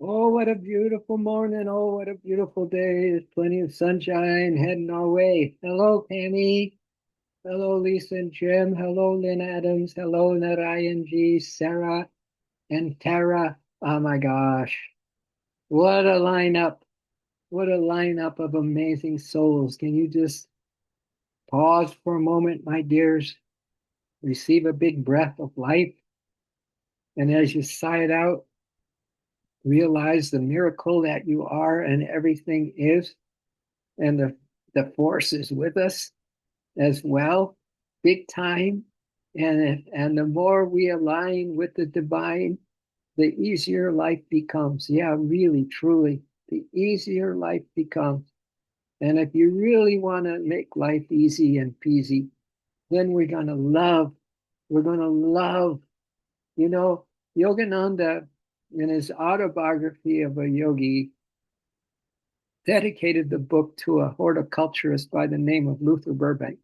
Oh, what a beautiful morning. Oh, what a beautiful day. There's plenty of sunshine heading our way. Hello, Penny. Hello, Lisa and Jim. Hello, Lynn Adams. Hello, Narayan G, Sarah, and Tara. Oh my gosh. What a lineup. What a lineup of amazing souls. Can you just pause for a moment, my dears? Receive a big breath of life. And as you sigh it out, realize the miracle that you are and everything is. And the force is with us as well, big time. And the more we align with the divine, the easier life becomes. Yeah, really, truly, the easier life becomes. And if you really want to make life easy and peasy, then we're going to love. We're going to love. You know, Yogananda, in his autobiography of a yogi, dedicated the book to a horticulturist by the name of Luther Burbank.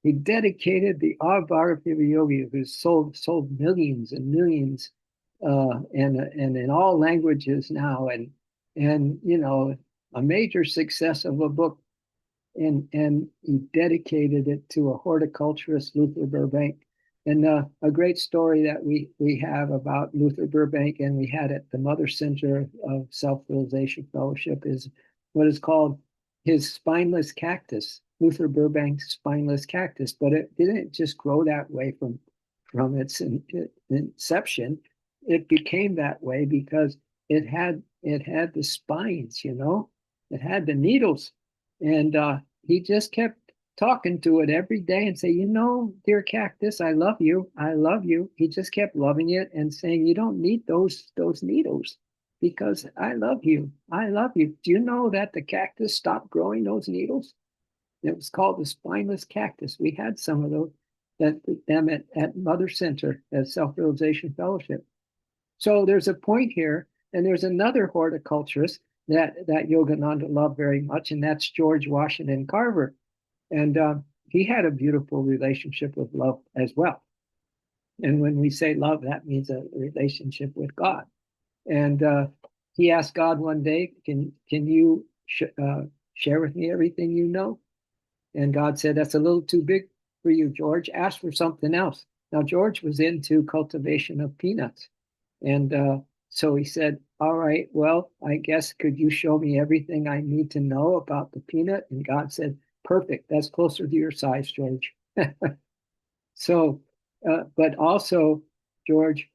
He dedicated the autobiography of a yogi who sold millions and millions, and in all languages now, and a major success of a book, and he dedicated it to a horticulturist, Luther Burbank. And a great story that we have about Luther Burbank, and we had at the Mother Center of Self-Realization Fellowship, is what is called his spineless cactus, Luther Burbank's spineless cactus. But it didn't just grow that way from its inception. It became that way because it had the spines, it had the needles, and he just kept talking to it every day and say, dear cactus, I love you. I love you. He just kept loving it and saying, you don't need those needles because I love you. I love you. Do you know that the cactus stopped growing those needles? It was called the spineless cactus. We had some of those them at Mother Center at Self-Realization Fellowship. So there's a point here, and there's another horticulturist that Yogananda loved very much, and that's George Washington Carver. And he had a beautiful relationship with love as well. And when we say love, that means a relationship with God. And he asked God one day, "Can you share with me everything you know?" And God said, "That's a little too big for you, George. Ask for something else." Now George was into cultivation of peanuts, and so he said, "All right, well, I guess could you show me everything I need to know about the peanut?" And God said, "Perfect. That's closer to your size, George." So, but also, George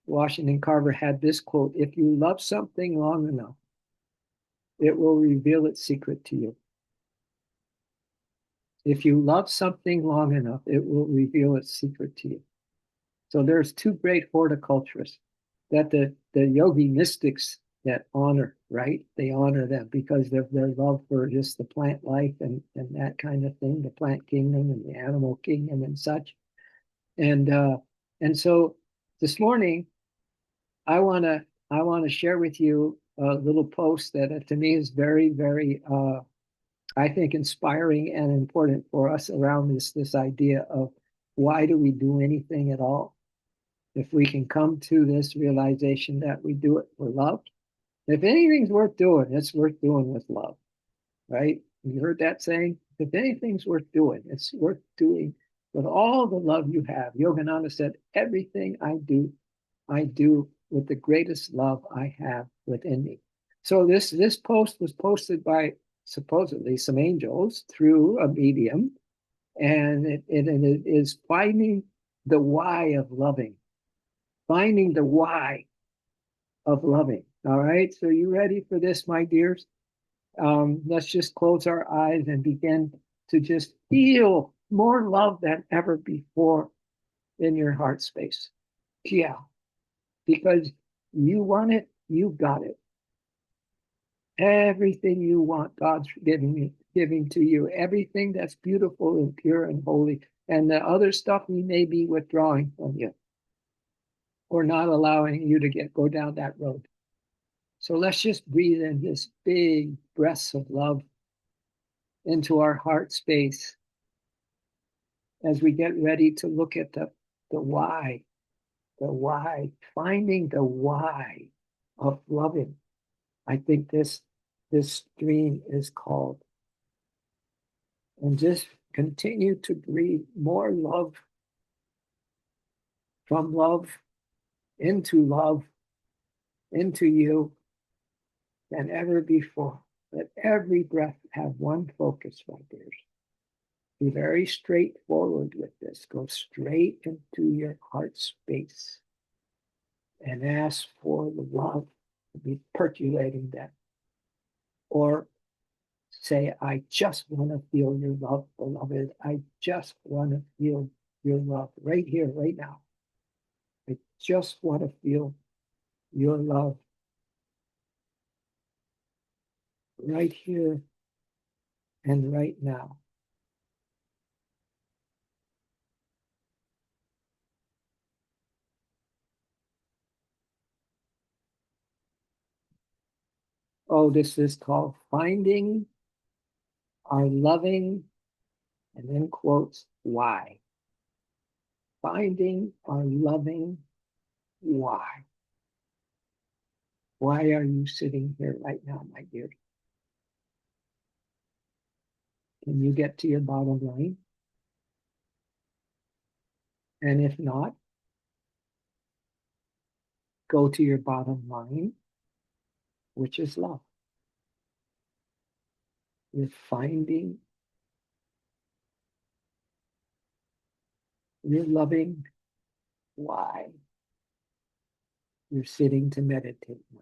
Washington Carver had this quote: "If you love something long enough, it will reveal its secret to you. If you love something long enough, it will reveal its secret to you." So there's two great horticulturists that the yogi mystics that honor, right? They honor them because of their love for just the plant life and that kind of thing, the plant kingdom and the animal kingdom and such. And so this morning I want to share with you a little post that to me is very, very I think inspiring and important for us around this idea of why do we do anything at all? If we can come to this realization that we do it for love. If anything's worth doing, it's worth doing with love, right? You heard that saying? If anything's worth doing, it's worth doing with all the love you have. Yogananda said, everything I do with the greatest love I have within me. So this post was posted by supposedly some angels through a medium, and it is finding the why of loving, finding the why of loving. All right, so you ready for this, my dears? Let's just close our eyes and begin to just feel more love than ever before in your heart space. Yeah, because you want it, you got it. Everything you want, God's giving to you. Everything that's beautiful and pure and holy. And the other stuff we may be withdrawing from you or not allowing you to go down that road. So let's just breathe in this big breaths of love into our heart space as we get ready to look at the why, finding the why of loving. I think this stream is called. And just continue to breathe more love from love into you than ever before. Let every breath have one focus, my dears. Be very straightforward with this. Go straight into your heart space and ask for the love to be percolating that. Or say, I just want to feel your love, beloved. I just want to feel your love right here, right now. I just want to feel your love right here and right now. Oh, this is called finding our loving, and then quotes, why. Finding our loving why. Why are you sitting here right now, my dear? Can you get to your bottom line? And if not, go to your bottom line, which is love. You're finding your loving why. You're sitting to meditate now.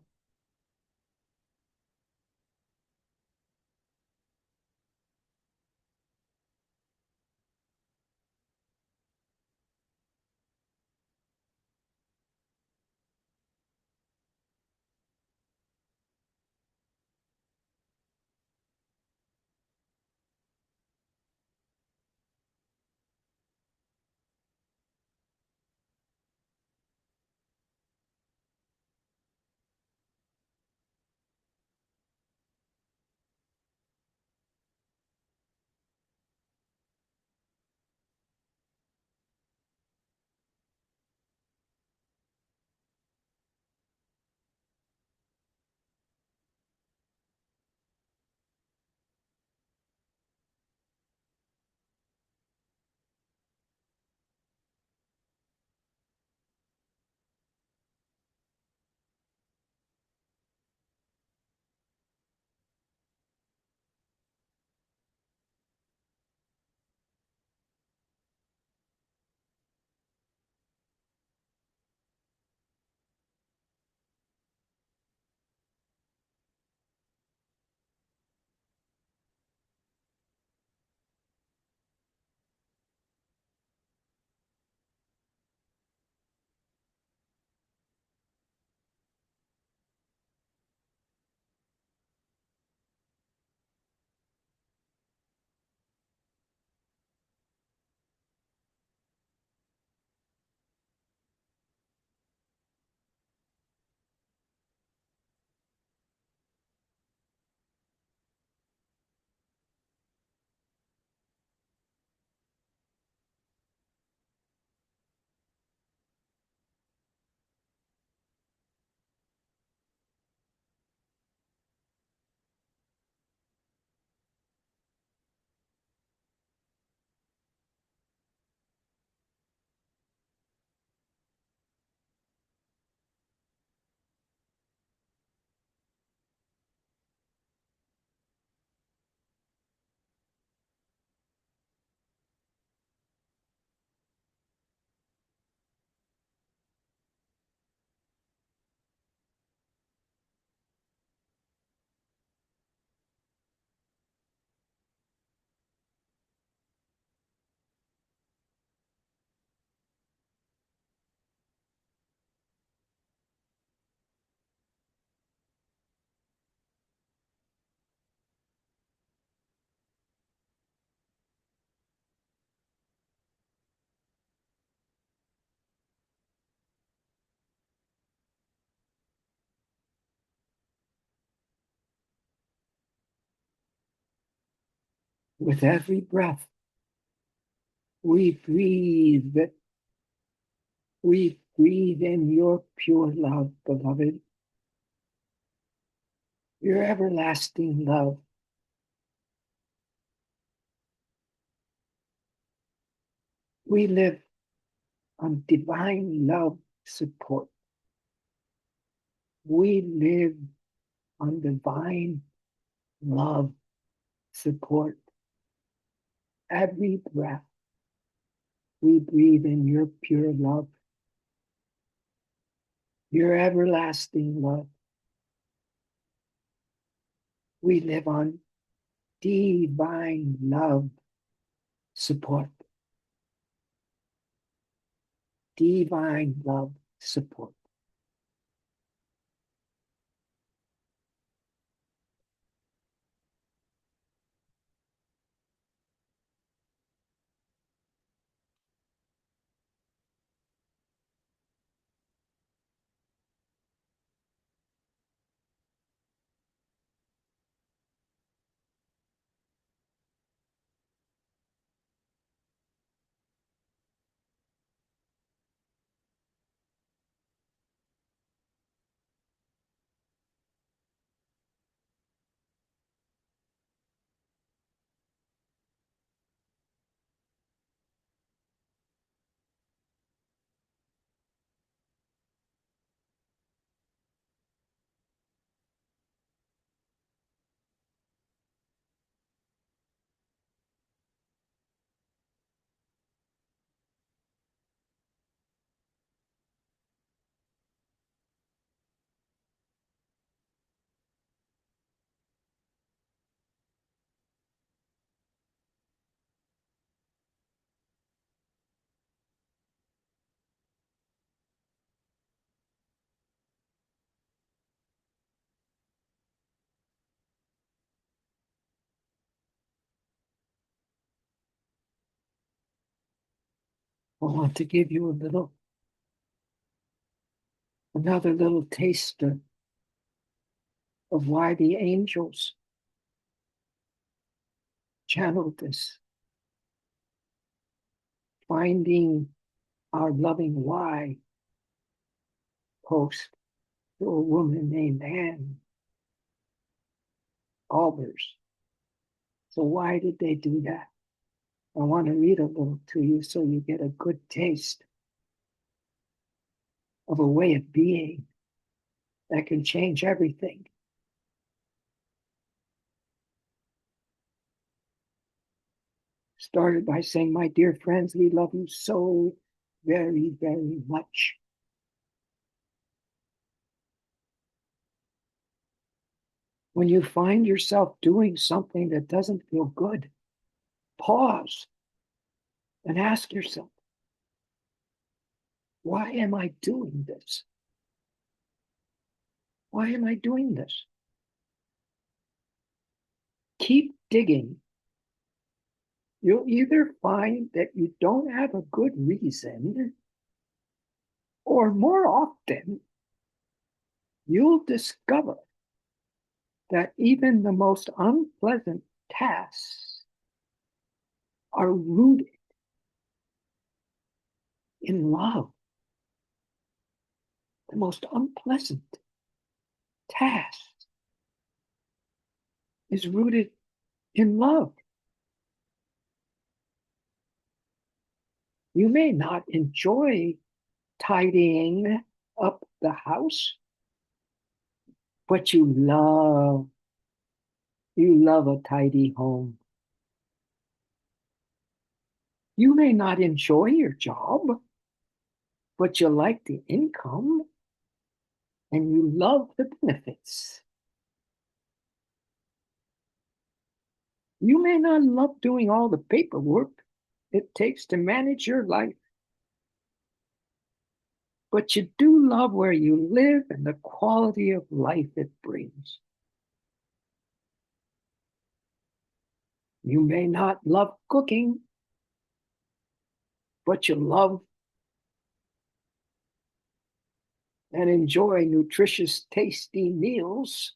With every breath, we breathe it. We breathe in your pure love, beloved. your everlasting love. We live on divine love support. We live on divine love support. Every breath we breathe in your pure love, your everlasting love. We live on divine love support. Divine love support. I want to give you another little taste of why the angels channeled this, finding our loving why post to a woman named Anne Albers. So why did they do that? I want to read a little to you so you get a good taste of a way of being that can change everything. Started by saying, my dear friends, we love you so very, very much. When you find yourself doing something that doesn't feel good, pause and ask yourself, why am I doing this? Why am I doing this? Keep digging. You'll either find that you don't have a good reason, or more often, you'll discover that even the most unpleasant tasks are rooted in love. The most unpleasant task is rooted in love. You may not enjoy tidying up the house, but you love a tidy home. You may not enjoy your job, but you like the income and you love the benefits. You may not love doing all the paperwork it takes to manage your life, but you do love where you live and the quality of life it brings. You may not love cooking, but you love and enjoy nutritious, tasty meals.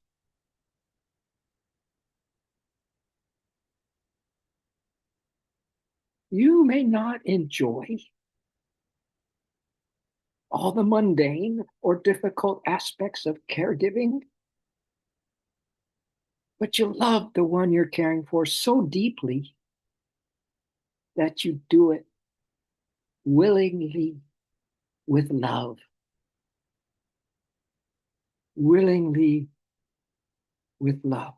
You may not enjoy all the mundane or difficult aspects of caregiving, but you love the one you're caring for so deeply that you do it willingly with love, willingly with love.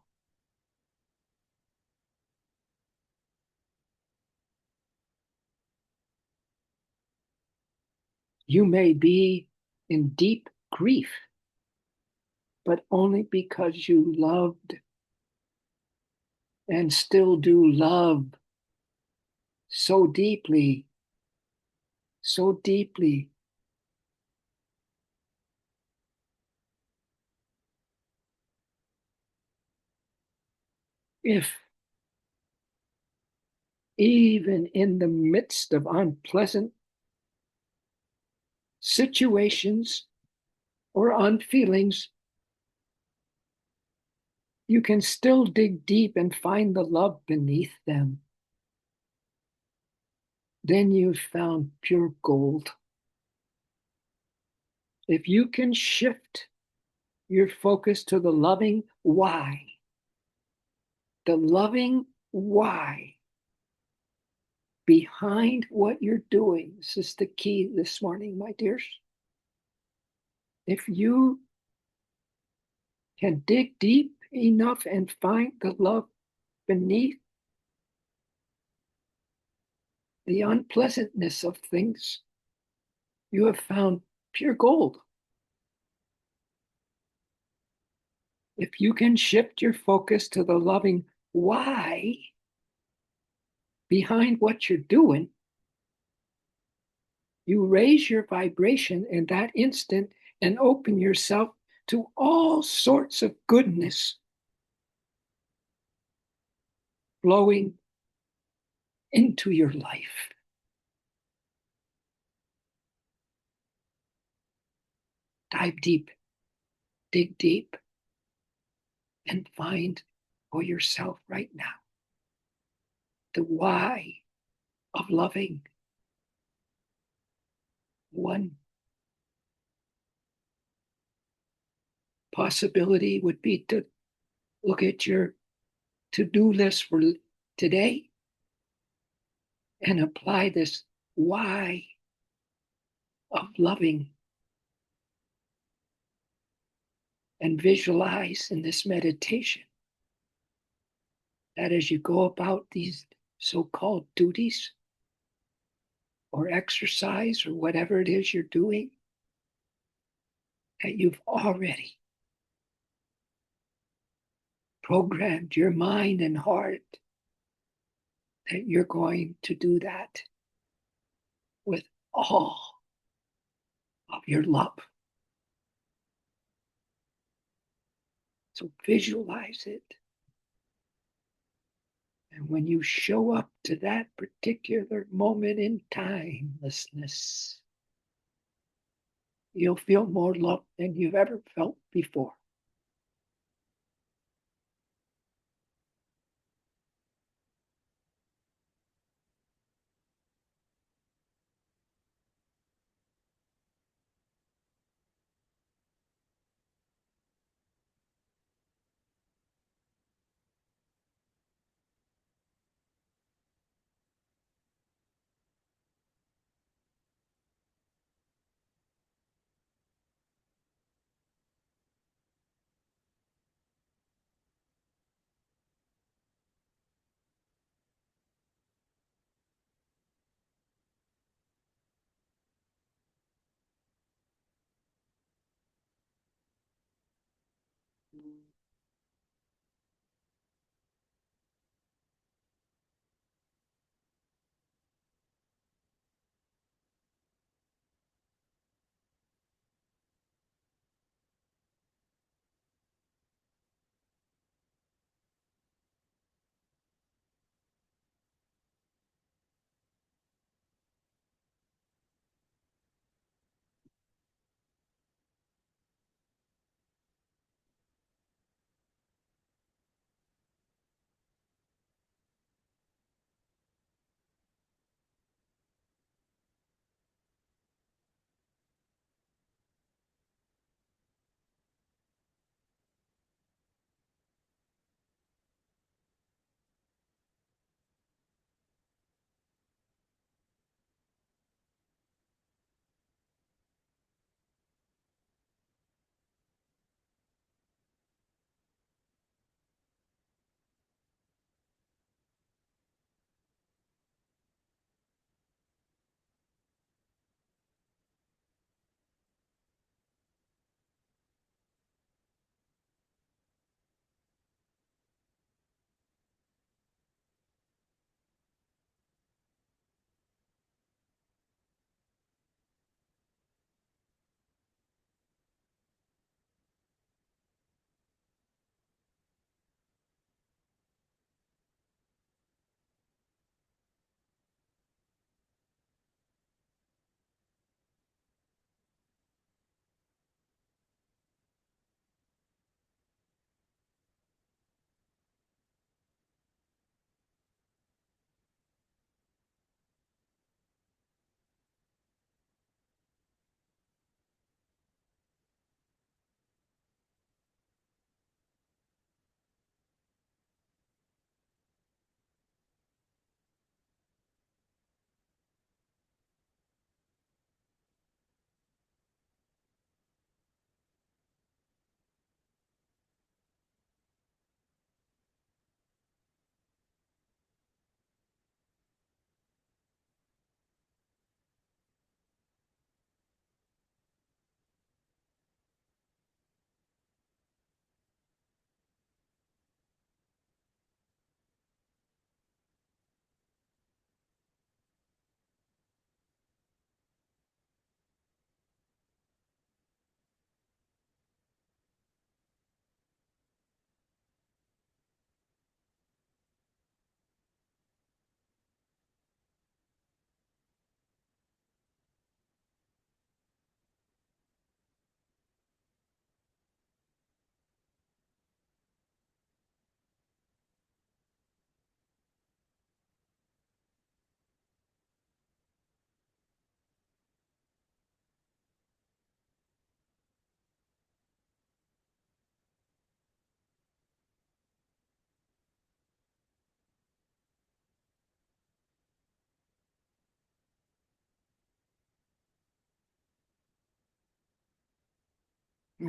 You may be in deep grief, but only because you loved and still do love so deeply, so deeply. If even in the midst of unpleasant situations or unfeelings, you can still dig deep and find the love beneath them. Then you've found pure gold. If you can shift your focus to the loving why, the loving why behind what you're doing. This is the key this morning, my dears. If you can dig deep enough and find the love beneath the unpleasantness of things, you have found pure gold. If you can shift your focus to the loving why behind what you're doing, you raise your vibration in that instant and open yourself to all sorts of goodness flowing into your life. Dive deep, dig deep, and find for yourself right now the why of loving. One possibility would be to look at your to-do list for today and apply this why of loving and visualize in this meditation that as you go about these so-called duties or exercise or whatever it is you're doing, that you've already programmed your mind and heart that you're going to do that with all of your love. So visualize it. And when you show up to that particular moment in timelessness, you'll feel more love than you've ever felt before.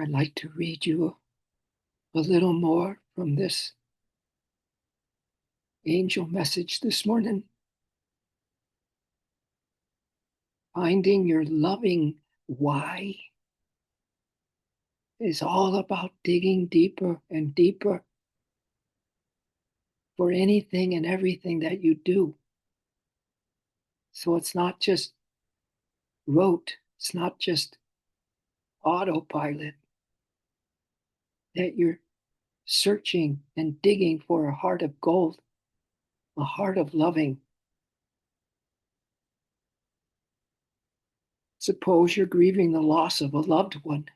I'd like to read you a little more from this angel message this morning. Finding your loving why is all about digging deeper and deeper for anything and everything that you do. So it's not just rote, it's not just autopilot, that you're searching and digging for a heart of gold, a heart of loving. Suppose you're grieving the loss of a loved one.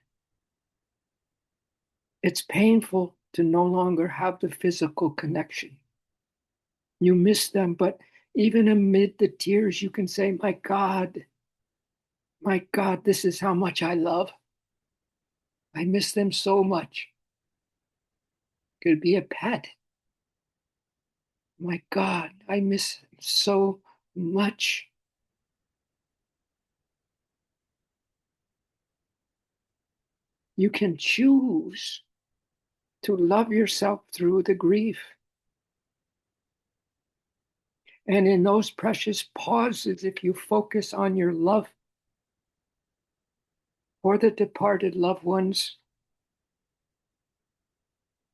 It's painful to no longer have the physical connection. You miss them, but even amid the tears, you can say, my God, this is how much I love. I miss them so much. Could be a pet. My God, I miss them so much. You can choose to love yourself through the grief. And in those precious pauses, if you focus on your love for the departed loved ones,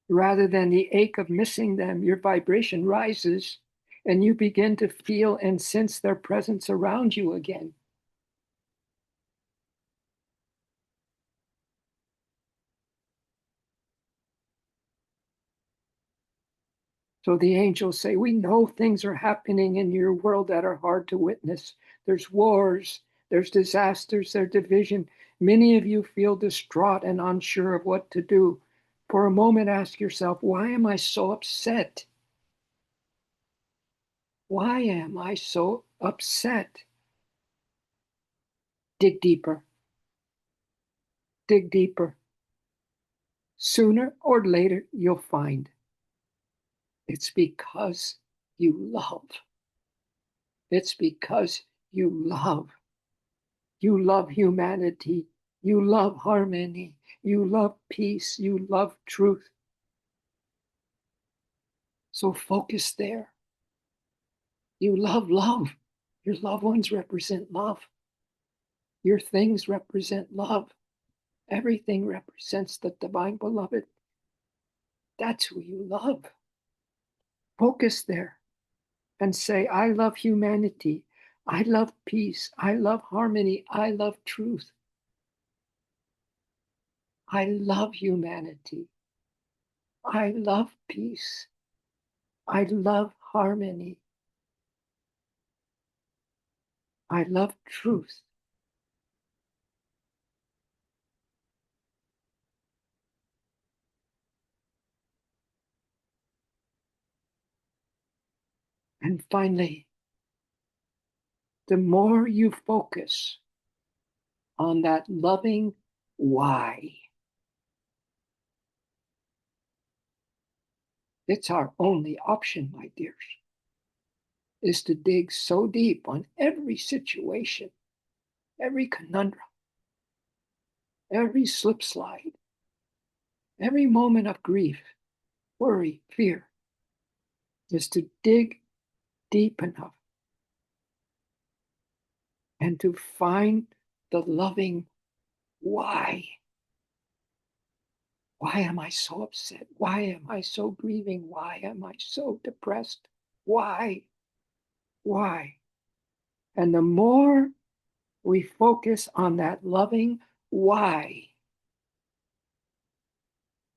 rather than the ache of missing them, your vibration rises and you begin to feel and sense their presence around you again. So the angels say, we know things are happening in your world that are hard to witness. There's wars, there's disasters, there's division. Many of you feel distraught and unsure of what to do. For a moment, ask yourself, why am I so upset? Why am I so upset? Dig deeper. Dig deeper. Sooner or later, you'll find it's because you love. It's because you love. You love humanity. You love harmony. You love peace. You love truth. So focus there. You love love. Your loved ones represent love. Your things represent love. Everything represents the divine beloved. That's who you love. Focus there and say, I love humanity. I love peace. I love harmony. I love truth. I love humanity. I love peace. I love harmony. I love truth. And finally, the more you focus on that loving why, it's our only option, my dears, is to dig so deep on every situation, every conundrum, every slip slide, every moment of grief, worry, fear, is to dig deep enough and to find the loving why. Why am I so upset? Why am I so grieving? Why am I so depressed? Why? Why? And the more we focus on that loving why,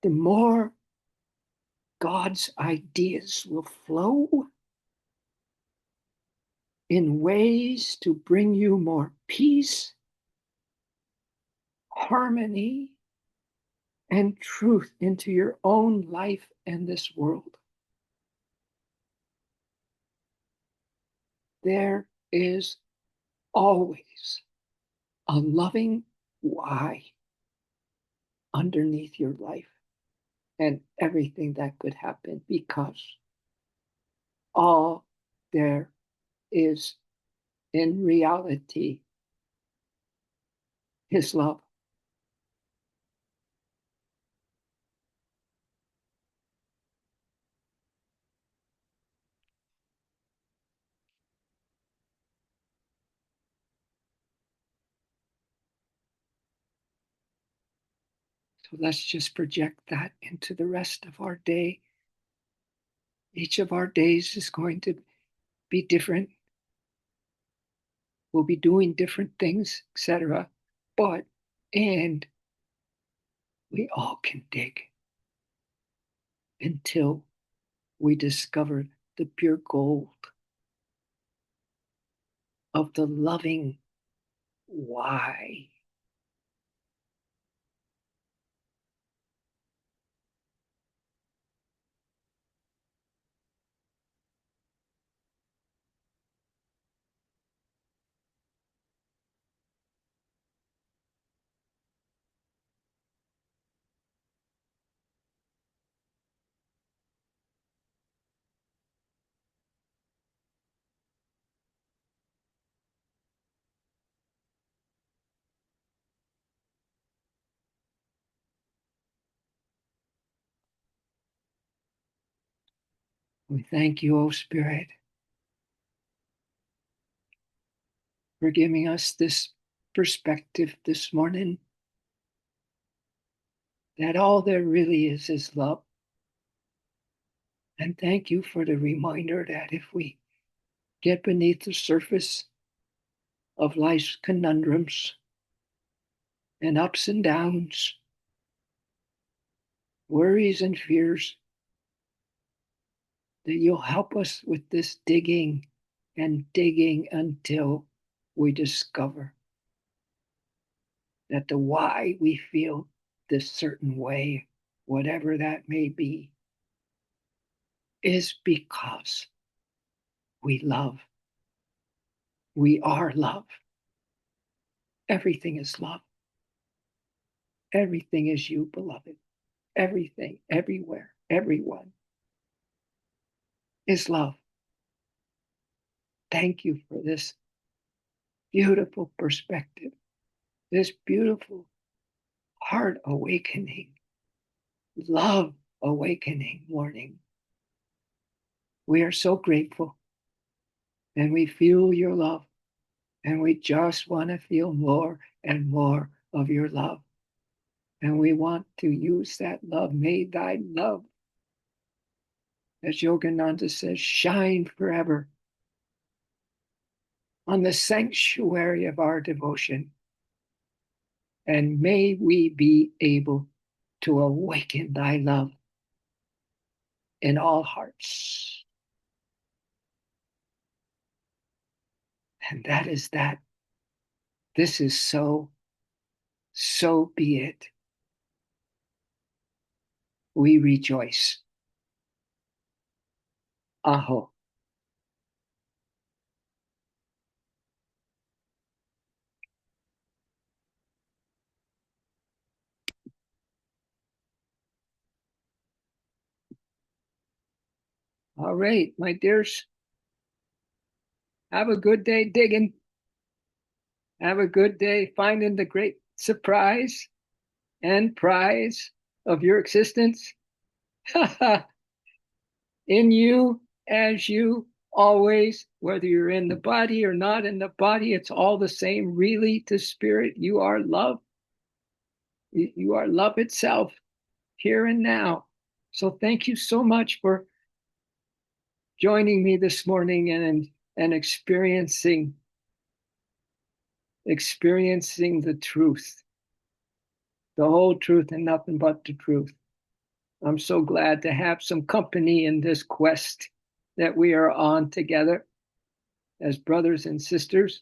the more God's ideas will flow in ways to bring you more peace, harmony, and truth into your own life and this world. There is always a loving why underneath your life and everything that could happen, because all there is in reality is love. So let's just project that into the rest of our day. Each of our days is going to be different. We'll be doing different things, etc. And we all can dig until we discover the pure gold of the loving why. We thank you, O Spirit, for giving us this perspective this morning that all there really is love. And thank you for the reminder that if we get beneath the surface of life's conundrums and ups and downs, worries and fears, that you'll help us with this digging and digging until we discover that the why we feel this certain way, whatever that may be, is because we love. We are love. Everything is love. Everything is you, beloved. Everything, everywhere, everyone is love. Thank you for this beautiful perspective, this beautiful heart awakening, love awakening morning. We are so grateful and we feel your love and we just want to feel more and more of your love. And we want to use that love. May thy love, as Yogananda says, shine forever on the sanctuary of our devotion. And may we be able to awaken thy love in all hearts. And that is that. This is so be it. We rejoice. Aho. All right, my dears. Have a good day digging. Have a good day finding the great surprise and prize of your existence in you, as you always, whether you're in the body or not in the body, it's all the same. Really, to spirit, you are love. You are love itself, here and now. So thank you so much for joining me this morning and experiencing the truth, the whole truth and nothing but the truth. I'm so glad to have some company in this quest that we are on together as brothers and sisters.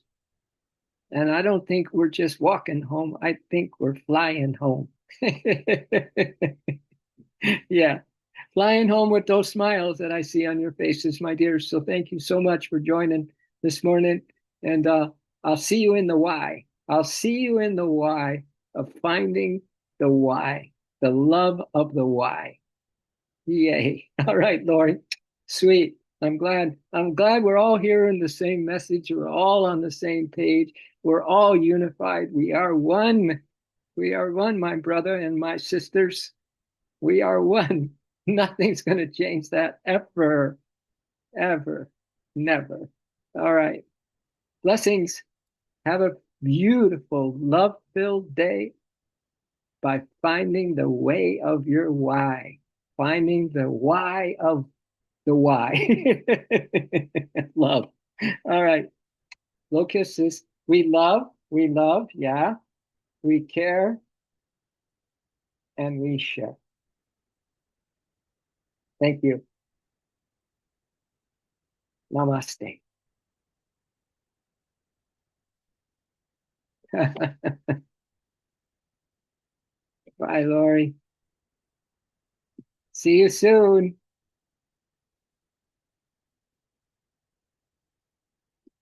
And I don't think we're just walking home. I think we're flying home. Yeah, flying home with those smiles that I see on your faces, my dears. So thank you so much for joining this morning. And I'll see you in the why. I'll see you in the why of finding the why, the love of the why. Yay. All right, Lori. Sweet. I'm glad. I'm glad we're all hearing the same message. We're all on the same page. We're all unified. We are one. We are one, my brother and my sisters. We are one. Nothing's going to change that ever, ever, never. All right. Blessings. Have a beautiful, love-filled day. by finding the way of your why, finding the why of the why. Love. All right. Locusts. We love, yeah. We care, and we share. Thank you. Namaste. Bye, Lori. See you soon.